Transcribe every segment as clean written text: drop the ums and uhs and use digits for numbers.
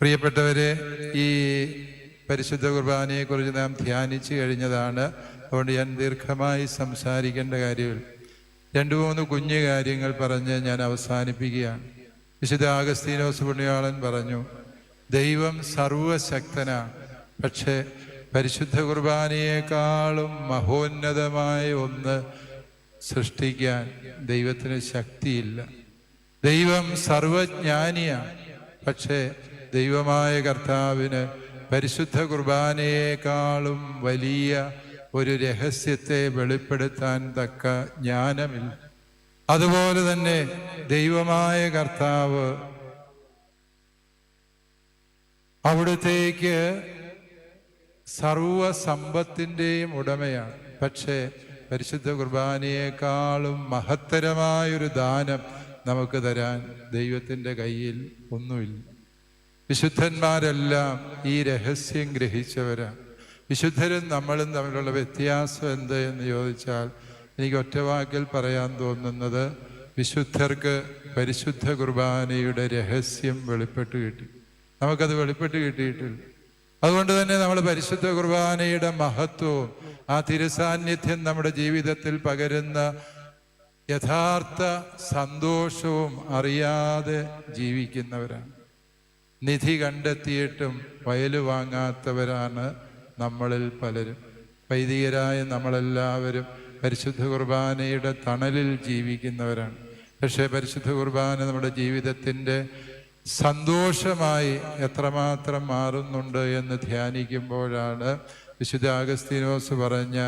പ്രിയപ്പെട്ടവരെ, ഈ പരിശുദ്ധ കുർബാനയെക്കുറിച്ച് നാം ധ്യാനിച്ചു കഴിഞ്ഞതാണ്. അതുകൊണ്ട് ഞാൻ ദീർഘമായി സംസാരിക്കേണ്ട കാര്യമില്ല. 2-3 കുഞ്ഞു കാര്യങ്ങൾ പറഞ്ഞ് ഞാൻ അവസാനിപ്പിക്കുകയാണ്. വിശുദ്ധ അഗസ്തീനോസ് പുണ്യാളൻ പറഞ്ഞു, ദൈവം സർവശക്തനാണ്, പക്ഷേ പരിശുദ്ധ കുർബാനയെക്കാളും മഹോന്നതമായ ഒന്ന് സൃഷ്ടിക്കാൻ ദൈവത്തിന് ശക്തിയില്ല. ദൈവം സർവജ്ഞാനിയാണ്, പക്ഷേ ദൈവമായ കർത്താവിന് പരിശുദ്ധ കുർബാനയെക്കാളും വലിയ ഒരു രഹസ്യത്തെ വെളിപ്പെടുത്താൻ തക്ക ജ്ഞാനമില്ല. അതുപോലെ തന്നെ ദൈവമായ കർത്താവ് അവിടുത്തേക്ക് സർവസമ്പത്തിൻ്റെയും ഉടമയാണ്, പക്ഷേ പരിശുദ്ധ കുർബാനയെക്കാളും മഹത്തരമായൊരു ദാനം നമുക്ക് തരാൻ ദൈവത്തിൻ്റെ കയ്യിൽ ഒന്നുമില്ല. വിശുദ്ധന്മാരെല്ലാം ഈ രഹസ്യം ഗ്രഹിച്ചവരാണ്. വിശുദ്ധരും നമ്മളും തമ്മിലുള്ള വ്യത്യാസം എന്ത് എന്ന് ചോദിച്ചാൽ എനിക്ക് ഒറ്റവാക്കിൽ പറയാൻ തോന്നുന്നത്, വിശുദ്ധർക്ക് പരിശുദ്ധ കുർബാനയുടെ രഹസ്യം വെളിപ്പെട്ട് കിട്ടി, നമുക്കത് വെളിപ്പെട്ട് കിട്ടിയിട്ടില്ല. അതുകൊണ്ട് തന്നെ നമ്മൾ പരിശുദ്ധ കുർബാനയുടെ മഹത്വവും ആ തിരുസാന്നിധ്യം നമ്മുടെ ജീവിതത്തിൽ പകരുന്ന യഥാർത്ഥ സന്തോഷവും അറിയാതെ ജീവിക്കുന്നവരാണ്. നിധി കണ്ടെത്തിയിട്ടും വയല് വാങ്ങാത്തവരാണ് നമ്മളിൽ പലരും. വൈദികരായ നമ്മളെല്ലാവരും പരിശുദ്ധ കുർബാനയുടെ തണലിൽ ജീവിക്കുന്നവരാണ്. പക്ഷേ പരിശുദ്ധ കുർബാന നമ്മുടെ ജീവിതത്തിൻ്റെ സന്തോഷമായി എത്രമാത്രം മാറുന്നുണ്ട് എന്ന് ധ്യാനിക്കുമ്പോഴാണ് വിശുദ്ധ അഗസ്തീനോസ് പറഞ്ഞ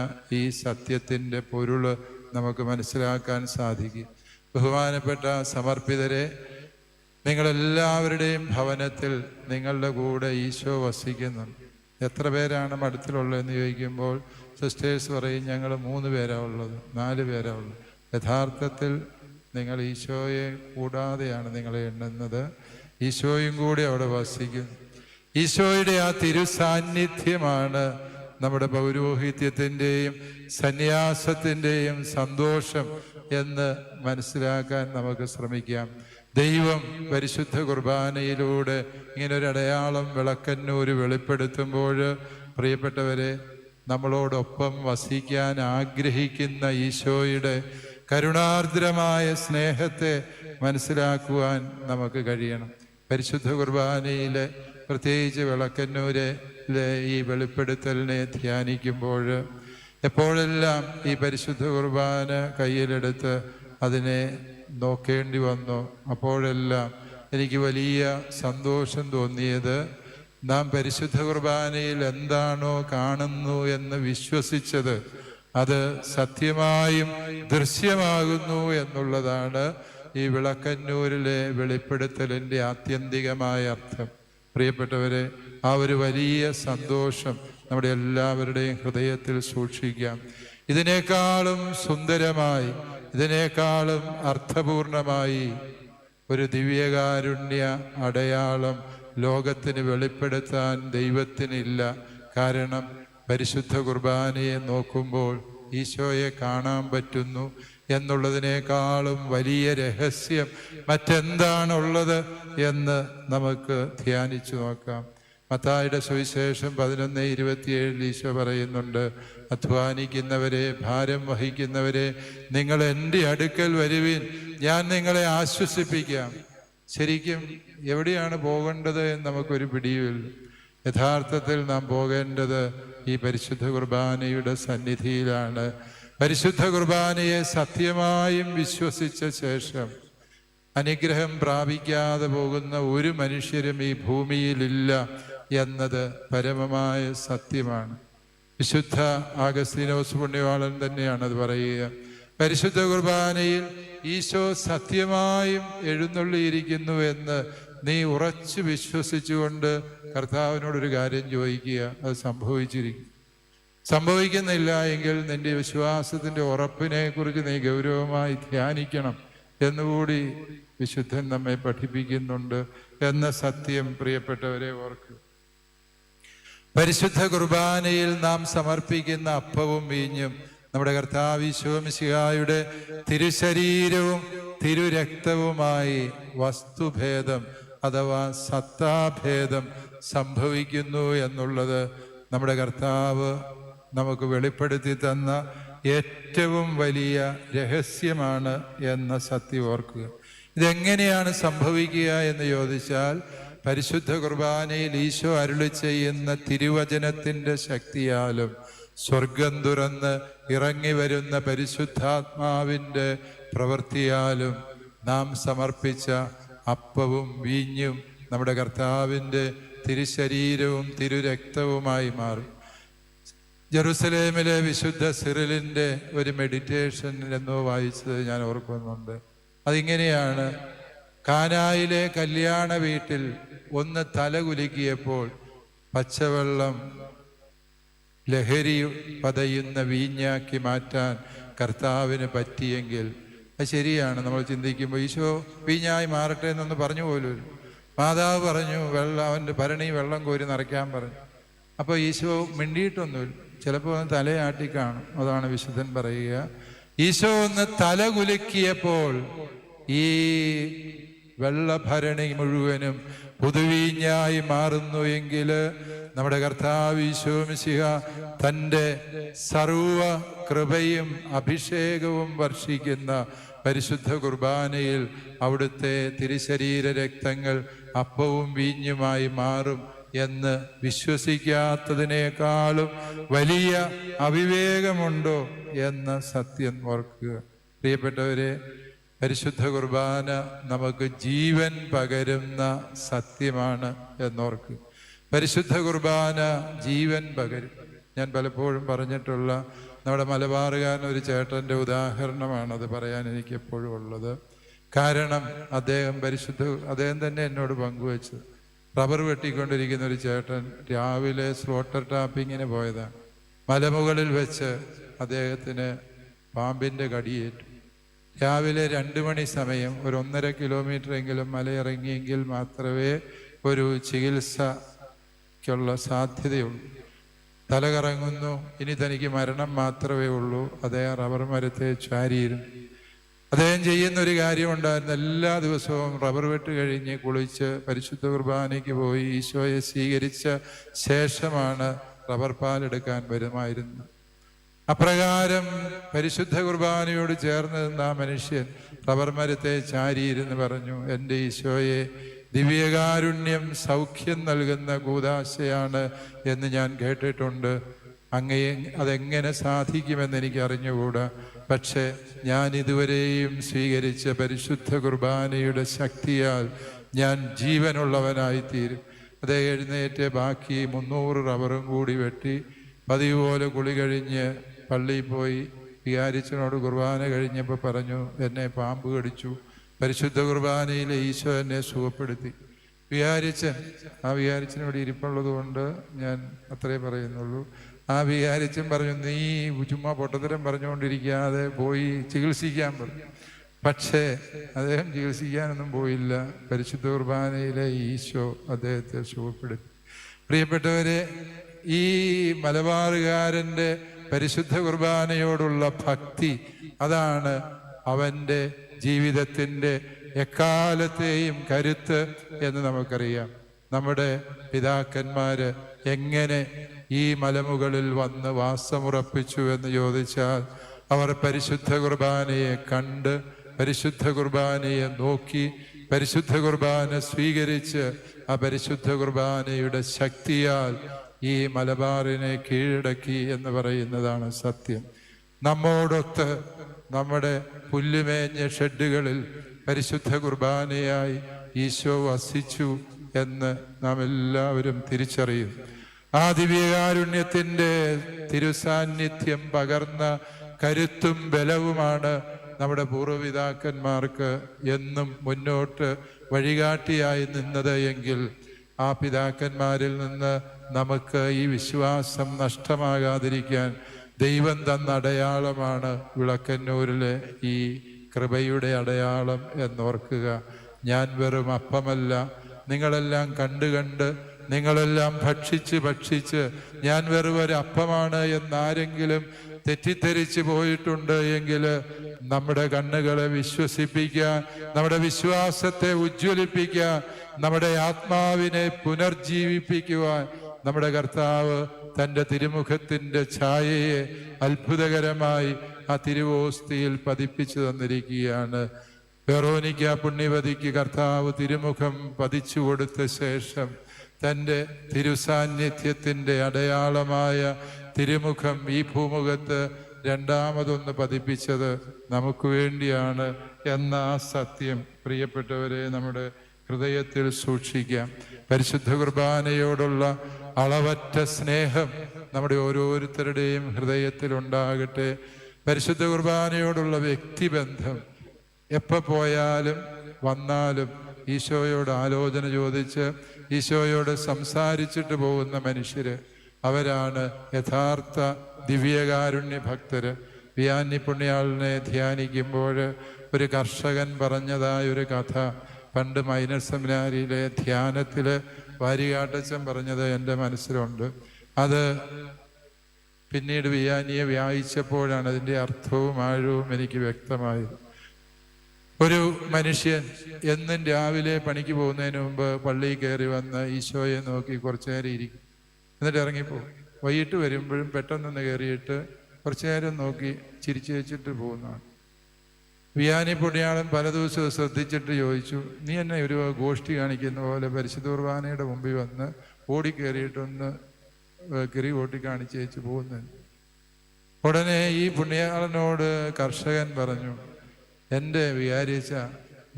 ഈ സത്യത്തിൻ്റെ പൊരുള് നമുക്ക് മനസ്സിലാക്കാൻ സാധിക്കും. ബഹുമാനപ്പെട്ട സമർപ്പിതരെ, നിങ്ങളെല്ലാവരുടെയും ഭവനത്തിൽ നിങ്ങളുടെ കൂടെ ഈശോ വസിക്കുന്നുണ്ട്. എത്ര പേരാണ് മഠത്തിലുള്ളതെന്ന് ചോദിക്കുമ്പോൾ സിസ്റ്റേഴ്സ് പറയും, ഞങ്ങൾ 3 പേരാണ് ഉള്ളത്, 4 പേരാണ് ഉള്ളത്. യഥാർത്ഥത്തിൽ നിങ്ങൾ ഈശോയെ കൂടാതെയാണ് നിങ്ങളെ എണ്ണുന്നത്. ഈശോയും കൂടി അവിടെ വസിക്കുന്നു. ഈശോയുടെ ആ തിരുസാന്നിധ്യമാണ് നമ്മുടെ പൗരോഹിത്യത്തിൻ്റെയും സന്യാസത്തിൻ്റെയും സന്തോഷം എന്ന് മനസ്സിലാക്കാൻ നമുക്ക് ശ്രമിക്കാം. ദൈവം പരിശുദ്ധ കുർബാനയിലൂടെ ഇങ്ങനൊരു അടയാളം വിളക്കന്നൂർ വെളിപ്പെടുത്തുമ്പോൾ, പ്രിയപ്പെട്ടവരെ, നമ്മളോടൊപ്പം വസിക്കാൻ ആഗ്രഹിക്കുന്ന ഈശോയുടെ കരുണാർദ്രമായ സ്നേഹത്തെ മനസ്സിലാക്കുവാൻ നമുക്ക് കഴിയണം. പരിശുദ്ധ കുർബാനയിലെ പ്രത്യേകിച്ച് വിളക്കന്നൂരിലെ ഈ വെളിപ്പെടുത്തലിനെ ധ്യാനിക്കുമ്പോൾ എപ്പോഴെല്ലാം ഈ പരിശുദ്ധ കുർബാന കയ്യിലെടുത്ത് അതിനെ നോക്കേണ്ടി വന്നു, അപ്പോഴെല്ലാം എനിക്ക് വലിയ സന്തോഷം തോന്നിയത്, നാം പരിശുദ്ധ കുർബാനയിൽ എന്താണോ കാണുന്നു എന്ന് വിശ്വസിച്ചത് അത് സത്യമായും ദൃശ്യമാകുന്നു എന്നുള്ളതാണ് ഈ വിളക്കന്നൂരിലെ വെളിപ്പെടുത്തലിൻ്റെ ആത്യന്തികമായ അർത്ഥം. പ്രിയപ്പെട്ടവരെ, ആ ഒരു വലിയ സന്തോഷം നമ്മുടെ എല്ലാവരുടെയും ഹൃദയത്തിൽ സൂക്ഷിക്കാം. ഇതിനേക്കാളും സുന്ദരമായി, ഇതിനേക്കാളും അർത്ഥപൂർണമായി ഒരു ദിവ്യകാരുണ്യ അടയാളം ലോകത്തിന് വെളിപ്പെടുത്താൻ ദൈവത്തിനില്ല. കാരണം പരിശുദ്ധ കുർബാനയെ നോക്കുമ്പോൾ ഈശോയെ കാണാൻ പറ്റുന്നു എന്നുള്ളതിനേക്കാളും വലിയ രഹസ്യം മറ്റെന്താണുള്ളത് എന്ന് നമുക്ക് ധ്യാനിച്ചു നോക്കാം. മത്തായിയുടെ സുവിശേഷം 11:27 ഈശോ പറയുന്നുണ്ട്, അധ്വാനിക്കുന്നവരെ, ഭാരം വഹിക്കുന്നവരെ, നിങ്ങൾ എൻ്റെ അടുക്കൽ വരുവിൻ, ഞാൻ നിങ്ങളെ ആശ്വസിപ്പിക്കാം. ശരിക്കും എവിടെയാണ് പോകേണ്ടത് എന്ന് നമുക്കൊരു പിടിയുമില്ല. യഥാർത്ഥത്തിൽ നാം പോകേണ്ടത് ഈ പരിശുദ്ധ കുർബാനയുടെ സന്നിധിയിലാണ്. പരിശുദ്ധ കുർബാനയെ സത്യമായും വിശ്വസിച്ച ശേഷം അനുഗ്രഹം പ്രാപിക്കാതെ പോകുന്ന ഒരു മനുഷ്യരും ഈ ഭൂമിയിലില്ല എന്നത് പരമമായ സത്യമാണ്. വിശുദ്ധ അഗസ്തീനോസ് പുണ്യവാളൻ തന്നെയാണ് അത് പറയുക. പരിശുദ്ധ കുർബാനയിൽ ഈശോ സത്യമായും എഴുന്നള്ളിയിരിക്കുന്നു എന്ന് നീ ഉറച്ചു വിശ്വസിച്ചുകൊണ്ട് കർത്താവിനോടൊരു കാര്യം ചോദിക്കുക, അത് സംഭവിച്ചിരിക്കും. സംഭവിക്കുന്നില്ല എങ്കിൽ നിന്റെ വിശ്വാസത്തിൻ്റെ ഉറപ്പിനെ കുറിച്ച് നീ ഗൗരവമായി ധ്യാനിക്കണം എന്നുകൂടി വിശുദ്ധൻ നമ്മെ പഠിപ്പിക്കുന്നുണ്ട് എന്ന സത്യം പ്രിയപ്പെട്ടവരെ ഓർക്കുക. പരിശുദ്ധ കുർബാനയിൽ നാം സമർപ്പിക്കുന്ന അപ്പവും വീഞ്ഞും നമ്മുടെ കർത്താവ് ഈശോ മിശിഹായുടെ തിരുശരീരവും തിരുരക്തവുമായി വസ്തുഭേദം അഥവാ സത്താഭേദം സംഭവിക്കുന്നു എന്നുള്ളത് നമ്മുടെ കർത്താവ് നമുക്ക് വെളിപ്പെടുത്തി തന്ന ഏറ്റവും വലിയ രഹസ്യമാണ് എന്ന സത്യം ഓർക്കുക. ഇതെങ്ങനെയാണ് സംഭവിക്കുക എന്ന് ചോദിച്ചാൽ, പരിശുദ്ധ കുർബാനയിൽ ഈശോ അരുളി ചെയ്യുന്ന തിരുവചനത്തിൻ്റെ ശക്തിയാലും സ്വർഗം തുറന്ന് ഇറങ്ങി വരുന്ന പരിശുദ്ധാത്മാവിൻ്റെ പ്രവൃത്തിയാലും നാം സമർപ്പിച്ച അപ്പവും വീഞ്ഞും നമ്മുടെ കർത്താവിൻ്റെ തിരുശരീരവും തിരുരക്തവുമായി മാറും. ജെറുസലേമിലെ വിശുദ്ധ സിറിലിൻ്റെ ഒരു മെഡിറ്റേഷൻ എന്നോ വായിച്ചത് ഞാൻ ഓർക്കുന്നുണ്ട്. അതിങ്ങനെയാണ്: കാനായിലെ കല്യാണ വീട്ടിൽ ഒന്ന് തലകുലുക്കിയപ്പോൾ പച്ചവെള്ളം ലഹരി പതയുന്ന വീഞ്ഞാക്കി മാറ്റാൻ കർത്താവിന് പറ്റിയെങ്കിൽ അത് ശരിയാണ്. നമ്മൾ ചിന്തിക്കുമ്പോൾ ഈശോ വീഞ്ഞായി മാറട്ടെ എന്നൊന്ന് പറഞ്ഞു പോലും. മാതാവ് പറഞ്ഞു അവൻ്റെ ഭരണി വെള്ളം കോരി നിറയ്ക്കാൻ പറഞ്ഞു. അപ്പോൾ ഈശോ മിണ്ടിയിട്ടൊന്നുമില്ല. ചിലപ്പോൾ ഒന്ന് തലയാട്ടി കാണും. അതാണ് വിശുദ്ധൻ പറയുക, ഈശോ ഒന്ന് തല കുലുക്കിയപ്പോൾ ഈ വെള്ളഭരണി മുഴുവനും പുതുവീഞ്ഞായി മാറുന്നു എങ്കിൽ നമ്മുടെ കർത്താവ് ഈശോ മിശിഹ തൻ്റെ സർവ കൃപയും അഭിഷേകവും വർഷിക്കുന്ന പരിശുദ്ധ കുർബാനയിൽ അവിടുത്തെ തിരുശരീര രക്തങ്ങൾ അപ്പവും വീഞ്ഞുമായി മാറും എന്ന് വിശ്വസിക്കാത്തതിനേക്കാളും വലിയ അവിവേകമുണ്ടോ എന്ന സത്യം ഓർക്കുക. പ്രിയപ്പെട്ടവരെ, പരിശുദ്ധ കുർബാന നമുക്ക് ജീവൻ പകരുന്ന സത്യമാണ് എന്നോർക്കുക. പരിശുദ്ധ കുർബാന ജീവൻ പകരും. ഞാൻ പലപ്പോഴും പറഞ്ഞിട്ടുള്ള നമ്മുടെ മലബാറുകാരൻ ഒരു ചേട്ടൻ്റെ ഉദാഹരണമാണത് പറയാൻ എനിക്ക് എപ്പോഴും ഉള്ളത്. കാരണം അദ്ദേഹം തന്നെ എന്നോട് പങ്കുവച്ചത്. റബ്ബർ വെട്ടിക്കൊണ്ടിരിക്കുന്ന ഒരു ചേട്ടൻ രാവിലെ സ്ലോട്ടർ ടാപ്പിങ്ങിന് പോയതാണ്. മലമുകളിൽ വെച്ച് അദ്ദേഹത്തിന് പാമ്പിൻ്റെ കടിയേറ്റു. രാവിലെ 2 മണി സമയം, ഒരു 1.5 കിലോമീറ്ററെങ്കിലും മലയിറങ്ങിയെങ്കിൽ മാത്രമേ ഒരു ചികിത്സയ്ക്കുള്ള സാധ്യതയുള്ളൂ. തലകറങ്ങുന്നു, ഇനി തനിക്ക് മരണം മാത്രമേ ഉള്ളൂ. അദ്ദേഹം റബ്ബർ മരത്തെ ചാരിയിരുന്നു. അദ്ദേഹം ചെയ്യുന്നൊരു കാര്യമുണ്ടായിരുന്നു. എല്ലാ ദിവസവും റബ്ബർ വെട്ട് കഴിഞ്ഞ് കുളിച്ച് പരിശുദ്ധ കുർബാനയ്ക്ക് പോയി ഈശോയെ സ്വീകരിച്ച ശേഷമാണ് റബ്ബർ പാലെടുക്കാൻ വരുമായിരുന്നത്. അപ്രകാരം പരിശുദ്ധ കുർബാനയോട് ചേർന്ന് നിന്ന ആ മനുഷ്യൻ റബ്ബർ മരത്തെ ചാരിയിരുന്ന് പറഞ്ഞു, എൻ്റെ ഈശോയെ, ദിവ്യകാരുണ്യം സൗഖ്യം നൽകുന്ന കൂദാശയാണ് എന്ന് ഞാൻ കേട്ടിട്ടുണ്ട്. അതെങ്ങനെ സാധിക്കുമെന്ന് എനിക്ക് അറിഞ്ഞുകൂടാ. പക്ഷേ ഞാൻ ഇതുവരെയും സ്വീകരിച്ച പരിശുദ്ധ കുർബാനയുടെ ശക്തിയാൽ ഞാൻ ജീവനുള്ളവനായിത്തീരും. അത് എഴുന്നേറ്റ് ബാക്കി 300 റബ്ബറും കൂടി വെട്ടി പതിവ് പോലെ കുളി കഴിഞ്ഞ് പള്ളിയിൽ പോയി വികാരിച്ചനോട് കുർബാന കഴിഞ്ഞപ്പോൾ പറഞ്ഞു, എന്നെ പാമ്പ് കടിച്ചു. പരിശുദ്ധ കുർബാനയിലെ ഈശോ എന്നെ സുഖപ്പെടുത്തി. ആ വികാരിച്ചനോട് ഇരിപ്പുള്ളത് കൊണ്ട് ഞാൻ അത്രേ പറയുന്നുള്ളൂ. ആ വികാരിച്ചൻ പറഞ്ഞു, നീ ചുമ്മാ പൊട്ടത്തരം പറഞ്ഞുകൊണ്ടിരിക്കാതെ പോയി ചികിത്സിക്കാൻ പറഞ്ഞു. പക്ഷേ അദ്ദേഹം ചികിത്സിക്കാനൊന്നും പോയില്ല. പരിശുദ്ധ കുർബാനയിലെ ഈശോ അദ്ദേഹത്തെ സുഖപ്പെടുത്തി. പ്രിയപ്പെട്ടവരെ, ഈ മലബാറുകാരൻ്റെ പരിശുദ്ധ കുർബാനയോടുള്ള ഭക്തി, അതാണ് അവൻ്റെ ജീവിതത്തിൻ്റെ എക്കാലത്തെയും കരുത്ത് എന്ന് നമുക്കറിയാം. നമ്മുടെ പിതാക്കന്മാര് എങ്ങനെ ഈ മലമുകളിൽ വന്ന് വാസമുറപ്പിച്ചു എന്ന് ചോദിച്ചാൽ, അവർ പരിശുദ്ധ കുർബാനയെ കണ്ട്, പരിശുദ്ധ കുർബാനയെ നോക്കി, പരിശുദ്ധ കുർബാന സ്വീകരിച്ച് ആ പരിശുദ്ധ കുർബാനയുടെ ശക്തിയാൽ ഈ മലബാറിനെ കീഴടക്കി എന്ന് പറയുന്നതാണ് സത്യം. നമ്മോടൊത്ത് നമ്മുടെ പുല്ലുമേഞ്ഞ ഷെഡുകളിൽ പരിശുദ്ധ കുർബാനയായി ഈശോ വസിച്ചു എന്ന് നാം എല്ലാവരും തിരിച്ചറിയും. ആ ദിവ്യകാരുണ്യത്തിൻ്റെ തിരുസാന്നിധ്യം പകർന്ന കരുത്തും ബലവുമാണ് നമ്മുടെ പൂർവ്വപിതാക്കന്മാർക്ക് എന്നും മുന്നോട്ട് വഴികാട്ടിയായി നിന്നത് എങ്കിൽ, ആ പിതാക്കന്മാരിൽ നിന്ന് നമുക്ക് ഈ വിശ്വാസം നഷ്ടമാകാതിരിക്കാൻ ദൈവം തന്ന അടയാളമാണ് വിളക്കന്നൂരിലെ ഈ കൃപയുടെ അടയാളം എന്നോർക്കുക. ഞാൻ വെറും അപ്പമല്ല, നിങ്ങളെല്ലാം കണ്ട് നിങ്ങളെല്ലാം ഭക്ഷിച്ച് ഞാൻ വെറും ഒരു അപ്പമാണ് എന്നാരെങ്കിലും തെറ്റിദ്ധരിച്ചു പോയിട്ടുണ്ട് എങ്കിൽ നമ്മുടെ കണ്ണുകളെ വിശ്വസിപ്പിക്കാൻ, നമ്മുടെ വിശ്വാസത്തെ ഉജ്ജ്വലിപ്പിക്കാൻ, നമ്മുടെ ആത്മാവിനെ പുനർജീവിപ്പിക്കുവാൻ നമ്മുടെ കർത്താവ് തൻ്റെ തിരുമുഖത്തിൻ്റെ ഛായയെ അത്ഭുതകരമായി ആ തിരുവോസ്തിയിൽ പതിപ്പിച്ചു തന്നിരിക്കുകയാണ്. വെറോനിക്ക പുണ്യവതിക്ക് കർത്താവ് തിരുമുഖം പതിച്ചു കൊടുത്ത ശേഷം തൻ്റെ തിരുസാന്നിധ്യത്തിൻ്റെ അടയാളമായ തിരുമുഖം ഈ ഭൂമുഖത്ത് രണ്ടാമതൊന്ന് പതിപ്പിച്ചത് നമുക്ക് വേണ്ടിയാണ് എന്ന ആ സത്യം പ്രിയപ്പെട്ടവരെ നമ്മുടെ ഹൃദയത്തിൽ സൂക്ഷിക്കാം. പരിശുദ്ധ കുർബാനയോടുള്ള അളവറ്റ സ്നേഹം നമ്മുടെ ഓരോരുത്തരുടെയും ഹൃദയത്തിലുണ്ടാകട്ടെ. പരിശുദ്ധ കുർബാനയോടുള്ള വ്യക്തിബന്ധം, എപ്പോൾ പോയാലും വന്നാലും ഈശോയോട് ആലോചന ചോദിച്ച് ഈശോയോട് സംസാരിച്ചിട്ട് പോകുന്ന മനുഷ്യര്, അവരാണ് യഥാർത്ഥ ദിവ്യകാരുണ്യ ഭക്തര്. വിയാനി പുണ്യാളിനെ ധ്യാനിക്കുമ്പോൾ ഒരു കർഷകൻ പറഞ്ഞതായൊരു കഥ പണ്ട് മൈനർ സെമിനാരിയിലെ ധ്യാനത്തിൽ വാരികാട്ടച്ചൻ പറഞ്ഞത് എൻ്റെ മനസ്സിലുണ്ട്. അത് പിന്നീട് വിയാനിയെ വായിച്ചപ്പോഴാണ് അതിൻ്റെ അർത്ഥവും ആഴവും എനിക്ക് വ്യക്തമായത്. ഒരു മനുഷ്യൻ എന്നും രാവിലെ പണിക്ക് പോകുന്നതിന് മുമ്പ് പള്ളിയിൽ കയറി വന്ന് ഈശോയെ നോക്കി കുറച്ചു നേരം ഇരിക്കും, എന്നിട്ട് ഇറങ്ങിപ്പോകും. വൈകിട്ട് വരുമ്പോഴും പെട്ടെന്നൊന്ന് കയറിയിട്ട് കുറച്ചു നേരം നോക്കി ചിരിച്ചു വെച്ചിട്ട് പോകുന്നതാണ്. വിയാനി പുണ്യാളൻ പല ദിവസവും ശ്രദ്ധിച്ചിട്ട് ചോദിച്ചു, നീ എന്നെ ഒരു ഗോഷ്ഠി കാണിക്കുന്ന പോലെ പരിശുദ്ധ കുർബാനയുടെ മുമ്പിൽ വന്ന് ഓടിക്കയറിയിട്ടൊന്ന് കിറി ഓട്ടി കാണിച്ച് വെച്ച് പോകുന്നത്. ഉടനെ ഈ പുണ്യാളനോട് കർഷകൻ പറഞ്ഞു, എൻ്റെ വികാരിച്ച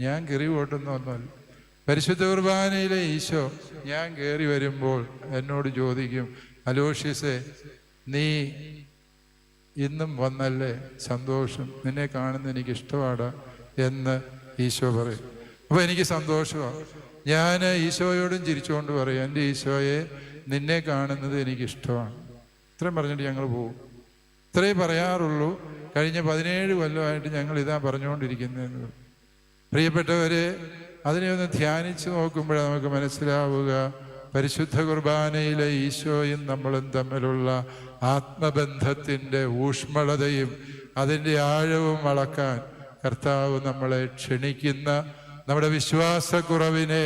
ഞാൻ കിറി ഓട്ടുന്ന ഒന്നുമല്ല. പരിശുദ്ധ കുർബാനയിലെ ഈശോ ഞാൻ കയറി വരുമ്പോൾ എന്നോട് ചോദിക്കും, അലോഷ്യസേ നീ ഇന്നും വന്നല്ലേ, സന്തോഷം, നിന്നെ കാണുന്ന എനിക്ക് ഇഷ്ടമാണ് എന്ന് ഈശോ പറയും. അപ്പോൾ എനിക്ക് സന്തോഷമാണ്. ഞാൻ ഈശോയോടും ചിരിച്ചുകൊണ്ട് പറയും, എൻ്റെ ഈശോയെ നിന്നെ കാണുന്നത് എനിക്കിഷ്ടമാണ്. ഇത്രയും പറഞ്ഞിട്ട് ഞങ്ങൾ പോകും. ഇത്രേ പറയാറുള്ളൂ. കഴിഞ്ഞ 17 കൊല്ലമായിട്ട് ഞങ്ങൾ ഇതാ പറഞ്ഞുകൊണ്ടിരിക്കുന്നതെന്ന്. പ്രിയപ്പെട്ടവരെ, അതിനെ ഒന്ന് ധ്യാനിച്ച് നോക്കുമ്പോഴാണ് നമുക്ക് മനസ്സിലാവുക പരിശുദ്ധ കുർബാനയിലെ ഈശോയും നമ്മളും തമ്മിലുള്ള ആത്മബന്ധത്തിൻ്റെ ഊഷ്മളതയും അതിൻ്റെ ആഴവും അളക്കാൻ കർത്താവ് നമ്മളെ ക്ഷണിക്കുന്ന, നമ്മുടെ വിശ്വാസക്കുറവിനെ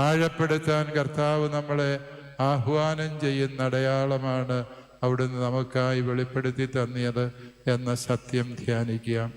ആഴപ്പെടുത്താൻ കർത്താവ് നമ്മളെ ആഹ്വാനം ചെയ്യുന്ന അടയാളമാണ് അവിടുന്ന് നമുക്കായി വെളിപ്പെടുത്തി തന്നിയത് എന്ന സത്യം ധ്യാനിക്കാം.